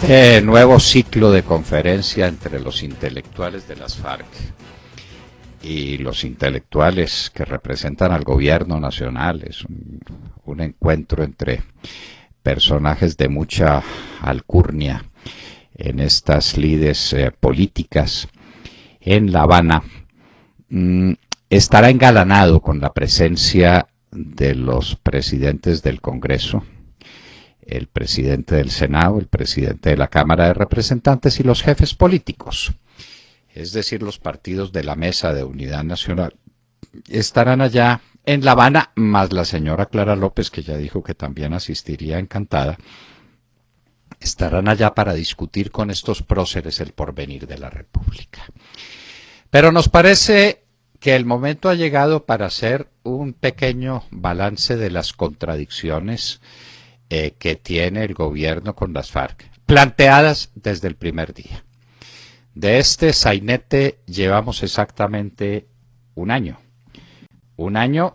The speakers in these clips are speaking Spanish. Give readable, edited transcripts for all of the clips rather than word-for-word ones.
Este nuevo ciclo de conferencia entre los intelectuales de las FARC y los intelectuales que representan al gobierno nacional es un encuentro entre personajes de mucha alcurnia en estas lides políticas en La Habana. Estará engalanado con la presencia de los presidentes del Congreso, el presidente del Senado, el presidente de la Cámara de Representantes y los jefes políticos, es decir, los partidos de la Mesa de Unidad Nacional, estarán allá en La Habana, más la señora Clara López, que ya dijo que también asistiría encantada. Estarán allá para discutir con estos próceres el porvenir de la República. Pero nos parece que el momento ha llegado para hacer un pequeño balance de las contradicciones que tiene el gobierno con las FARC, planteadas desde el primer día. De este sainete llevamos exactamente un año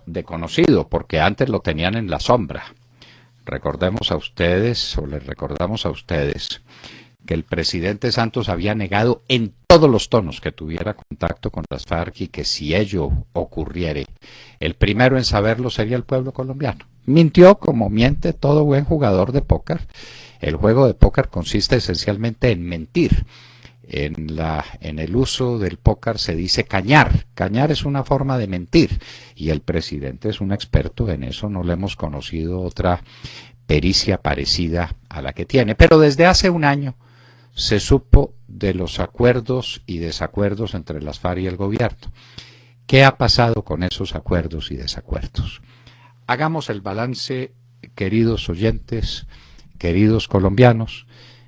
de conocido, porque antes lo tenían en la sombra. Recordemos a ustedes, o les recordamos a ustedes, que el presidente Santos había negado en todos los tonos que tuviera contacto con las FARC y que si ello ocurriere, el primero en saberlo sería el pueblo colombiano. Mintió como miente todo buen jugador de póker. El juego de póker consiste esencialmente en mentir. En el uso del póker se dice cañar. Cañar es una forma de mentir y el presidente es un experto en eso. No le hemos conocido otra pericia parecida a la que tiene. Pero desde hace un año se supo de los acuerdos y desacuerdos entre las FARC y el gobierno. ¿Qué ha pasado con esos acuerdos y desacuerdos? Hagamos el balance, queridos oyentes, queridos colombianos,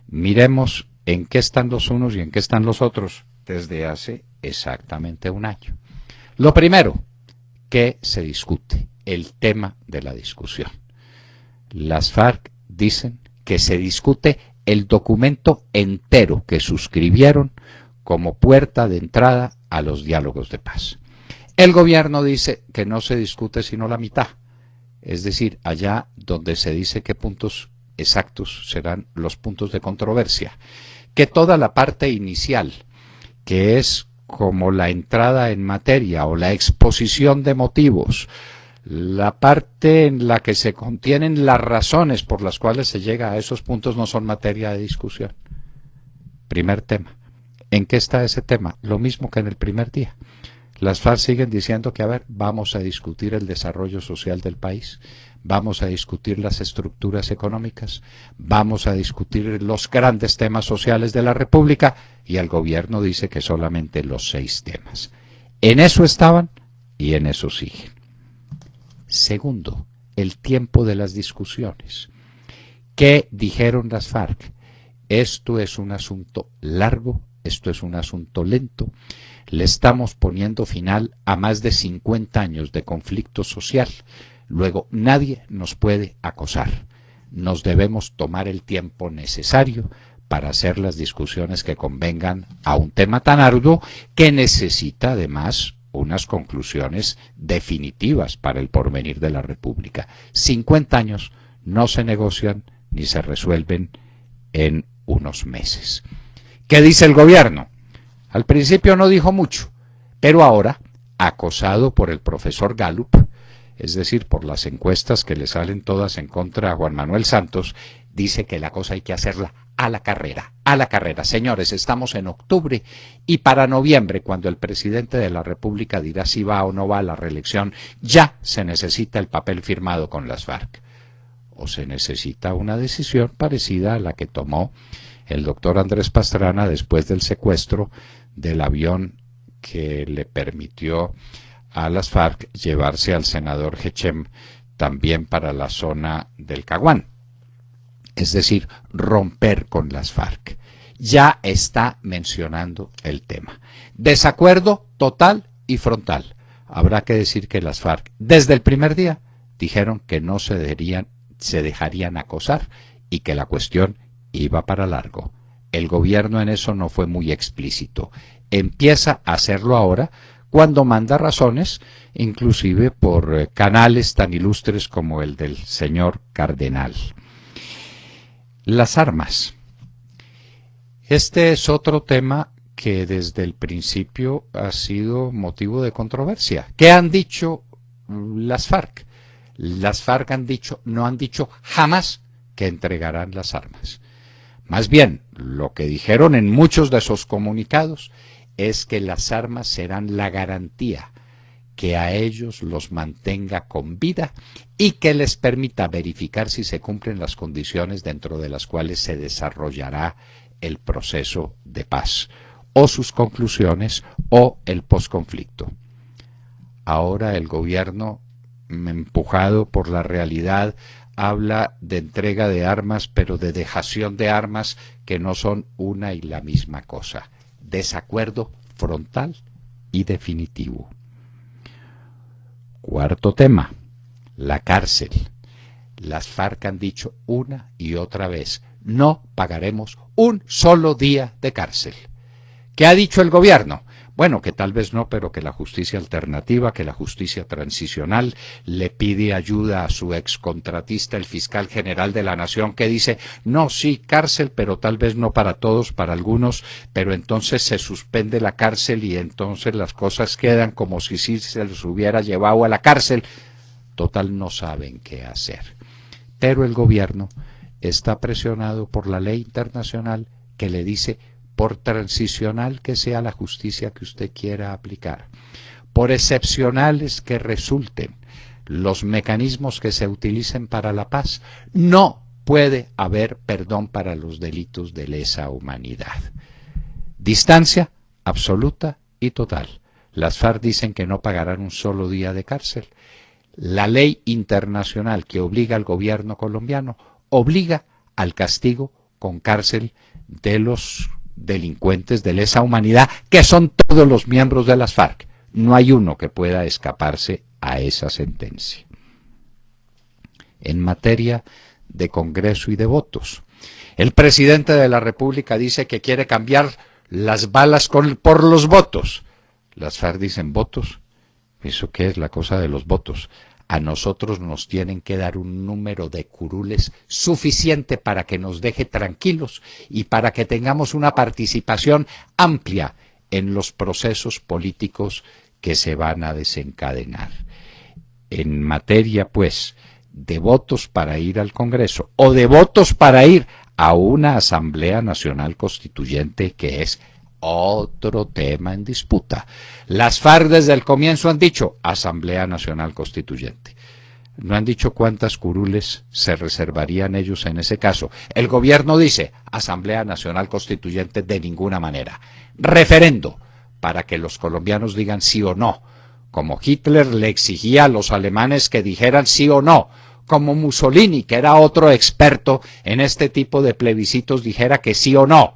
miremos en qué están los unos y en qué están los otros desde hace exactamente un año. Lo primero, ¿qué se discute? El tema de la discusión. Las FARC dicen que se discute el documento entero que suscribieron como puerta de entrada a los diálogos de paz. El gobierno dice que no se discute sino la mitad, es decir, allá donde se dice qué puntos exactos serán los puntos de controversia, que toda la parte inicial, que es como la entrada en materia o la exposición de motivos, la parte en la que se contienen las razones por las cuales se llega a esos puntos no son materia de discusión. Primer tema. ¿En qué está ese tema? Lo mismo que en el primer día. Las FARC siguen diciendo que, vamos a discutir el desarrollo social del país, vamos a discutir las estructuras económicas, vamos a discutir los grandes temas sociales de la República, y el gobierno dice que solamente los 6 temas. En eso estaban y en eso siguen. Segundo, el tiempo de las discusiones. ¿Qué dijeron las FARC? Esto es un asunto largo, esto es un asunto lento. Le estamos poniendo final a más de 50 años de conflicto social. Luego nadie nos puede acosar. Nos debemos tomar el tiempo necesario para hacer las discusiones que convengan a un tema tan arduo que necesita además unas conclusiones definitivas para el porvenir de la República. 50 años no se negocian ni se resuelven en unos meses. ¿Qué dice el gobierno? Al principio no dijo mucho, pero ahora, acosado por el profesor Gallup, es decir, por las encuestas que le salen todas en contra a Juan Manuel Santos, dice que la cosa hay que hacerla a la carrera, a la carrera. Señores, estamos en octubre y para noviembre, cuando el presidente de la República dirá si va o no va a la reelección, ya se necesita el papel firmado con las FARC. O se necesita una decisión parecida a la que tomó el doctor Andrés Pastrana después del secuestro del avión que le permitió a las FARC llevarse al senador Hechem también para la zona del Caguán. Es decir, romper con las FARC. Ya está mencionando el tema. Desacuerdo total y frontal. Habrá que decir que las FARC, desde el primer día, dijeron que no se dejarían acosar y que la cuestión iba para largo. El gobierno en eso no fue muy explícito. Empieza a hacerlo ahora cuando manda razones, inclusive por canales tan ilustres como el del señor Cardenal. Las armas. Este es otro tema que desde el principio ha sido motivo de controversia. ¿Qué han dicho las FARC? Las FARC no han dicho jamás que entregarán las armas. Más bien, lo que dijeron en muchos de esos comunicados es que las armas serán la garantía que a ellos los mantenga con vida y que les permita verificar si se cumplen las condiciones dentro de las cuales se desarrollará el proceso de paz, o sus conclusiones, o el posconflicto. Ahora el gobierno, empujado por la realidad, habla de entrega de armas, pero de dejación de armas que no son una y la misma cosa. Desacuerdo frontal y definitivo. Cuarto tema, la cárcel. Las FARC han dicho una y otra vez, no pagaremos un solo día de cárcel. ¿Qué ha dicho el gobierno? Bueno, que tal vez no, pero que la justicia alternativa, que la justicia transicional le pide ayuda a su excontratista, el fiscal general de la Nación, que dice, no, sí, cárcel, pero tal vez no para todos, para algunos, pero entonces se suspende la cárcel y entonces las cosas quedan como si sí se los hubiera llevado a la cárcel. Total, no saben qué hacer. Pero el gobierno está presionado por la ley internacional que le dice, por transicional que sea la justicia que usted quiera aplicar, por excepcionales que resulten los mecanismos que se utilicen para la paz, no puede haber perdón para los delitos de lesa humanidad. Distancia absoluta y total. Las FARC dicen que no pagarán un solo día de cárcel. La ley internacional que obliga al gobierno colombiano obliga al castigo con cárcel de los delincuentes de lesa humanidad, que son todos los miembros de las FARC. No hay uno que pueda escaparse a esa sentencia. En materia de Congreso y de votos, el presidente de la República dice que quiere cambiar las balas por los votos. Las FARC dicen, ¿votos? ¿Eso qué es la cosa de los votos? A nosotros nos tienen que dar un número de curules suficiente para que nos deje tranquilos y para que tengamos una participación amplia en los procesos políticos que se van a desencadenar. En materia, pues, de votos para ir al Congreso o de votos para ir a una Asamblea Nacional Constituyente, que es otro tema en disputa. Las FARC desde el comienzo han dicho Asamblea Nacional Constituyente. No han dicho cuántas curules se reservarían ellos en ese caso. El gobierno dice Asamblea Nacional Constituyente de ninguna manera. Referendo, para que los colombianos digan sí o no. Como Hitler le exigía a los alemanes que dijeran sí o no. Como Mussolini, que era otro experto en este tipo de plebiscitos, dijera que sí o no.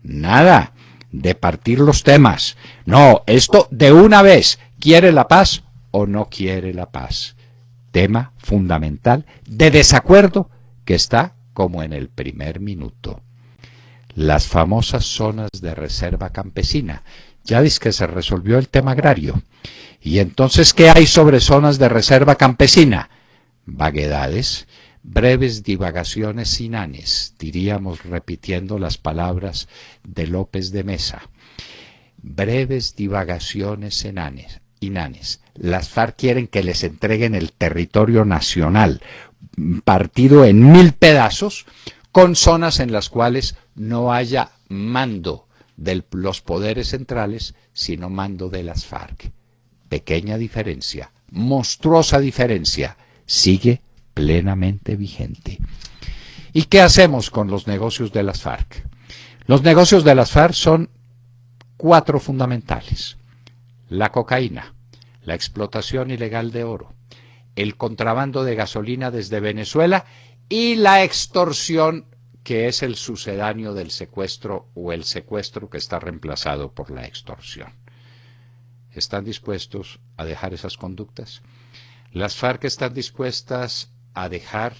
Nada de partir los temas. No, esto de una vez, ¿quiere la paz o no quiere la paz? Tema fundamental de desacuerdo que está como en el primer minuto. Las famosas zonas de reserva campesina. Ya dice que se resolvió el tema agrario. ¿Y entonces qué hay sobre zonas de reserva campesina? Vaguedades, breves divagaciones inanes, diríamos repitiendo las palabras de López de Mesa. Breves divagaciones inanes. Las FARC quieren que les entreguen el territorio nacional, partido en 1000 pedazos, con zonas en las cuales no haya mando de los poderes centrales, sino mando de las FARC. Pequeña diferencia, monstruosa diferencia, sigue plenamente vigente. ¿Y qué hacemos con los negocios de las FARC? Los negocios de las FARC son 4 fundamentales. La cocaína, la explotación ilegal de oro, el contrabando de gasolina desde Venezuela y la extorsión, que es el sucedáneo del secuestro o el secuestro que está reemplazado por la extorsión. ¿Están dispuestos a dejar esas conductas? Las FARC están dispuestas a dejar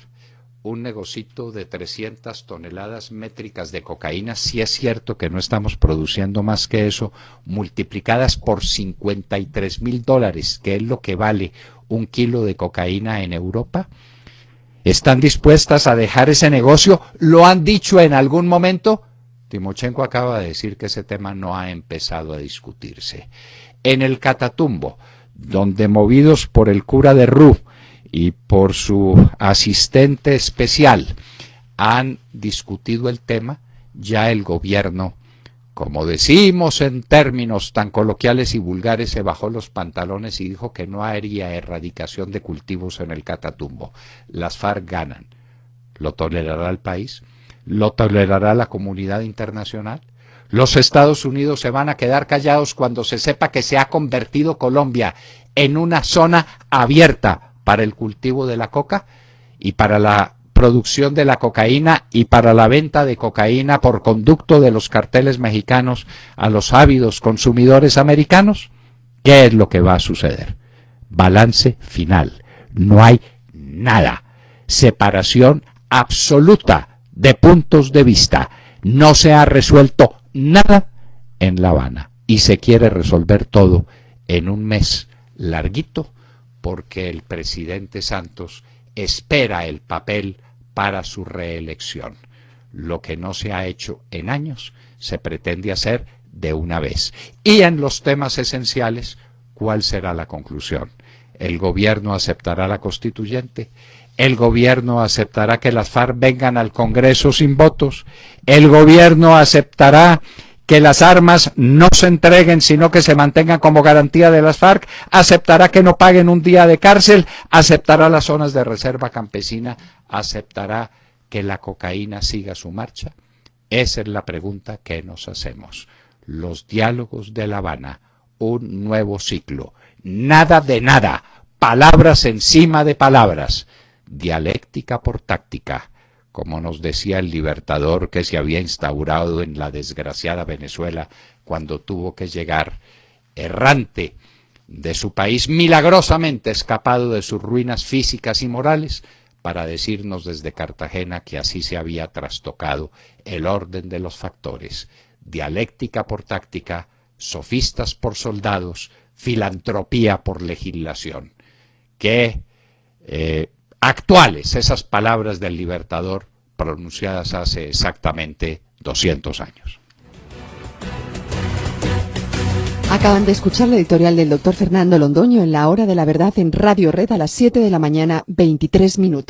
un negocito de 300 toneladas métricas de cocaína, si es cierto que no estamos produciendo más que eso, multiplicadas por $53,000, que es lo que vale un kilo de cocaína en Europa. ¿Están dispuestas a dejar ese negocio? ¿Lo han dicho en algún momento? Timochenko acaba de decir que ese tema no ha empezado a discutirse. En el Catatumbo, donde movidos por el cura de Rú y por su asistente especial han discutido el tema, ya el gobierno, como decimos en términos tan coloquiales y vulgares, se bajó los pantalones y dijo que no haría erradicación de cultivos en el Catatumbo. Las FARC ganan. ¿Lo tolerará el país? ¿Lo tolerará la comunidad internacional? ¿Los Estados Unidos se van a quedar callados cuando se sepa que se ha convertido Colombia en una zona abierta para el cultivo de la coca y para la producción de la cocaína y para la venta de cocaína por conducto de los carteles mexicanos a los ávidos consumidores americanos? ¿Qué es lo que va a suceder? Balance final. No hay nada. Separación absoluta de puntos de vista. No se ha resuelto nada en La Habana y se quiere resolver todo en un mes larguito porque el presidente Santos espera el papel para su reelección. Lo que no se ha hecho en años se pretende hacer de una vez. Y en los temas esenciales, ¿cuál será la conclusión? ¿El gobierno aceptará la constituyente? ¿El gobierno aceptará que las FARC vengan al Congreso sin votos? ¿El gobierno aceptará que las armas no se entreguen, sino que se mantengan como garantía de las FARC? ¿Aceptará que no paguen un día de cárcel? ¿Aceptará las zonas de reserva campesina? ¿Aceptará que la cocaína siga su marcha? Esa es la pregunta que nos hacemos. Los diálogos de La Habana, un nuevo ciclo. Nada de nada, palabras encima de palabras. Dialéctica por táctica, como nos decía el libertador que se había instaurado en la desgraciada Venezuela cuando tuvo que llegar errante de su país, milagrosamente escapado de sus ruinas físicas y morales, para decirnos desde Cartagena que así se había trastocado el orden de los factores. Dialéctica por táctica, sofistas por soldados, filantropía por legislación. Qué actuales esas palabras del libertador pronunciadas hace exactamente 200 años. Acaban de escuchar la editorial del doctor Fernando Londoño en La Hora de la Verdad en Radio Red a las 7 de la mañana, 23 minutos.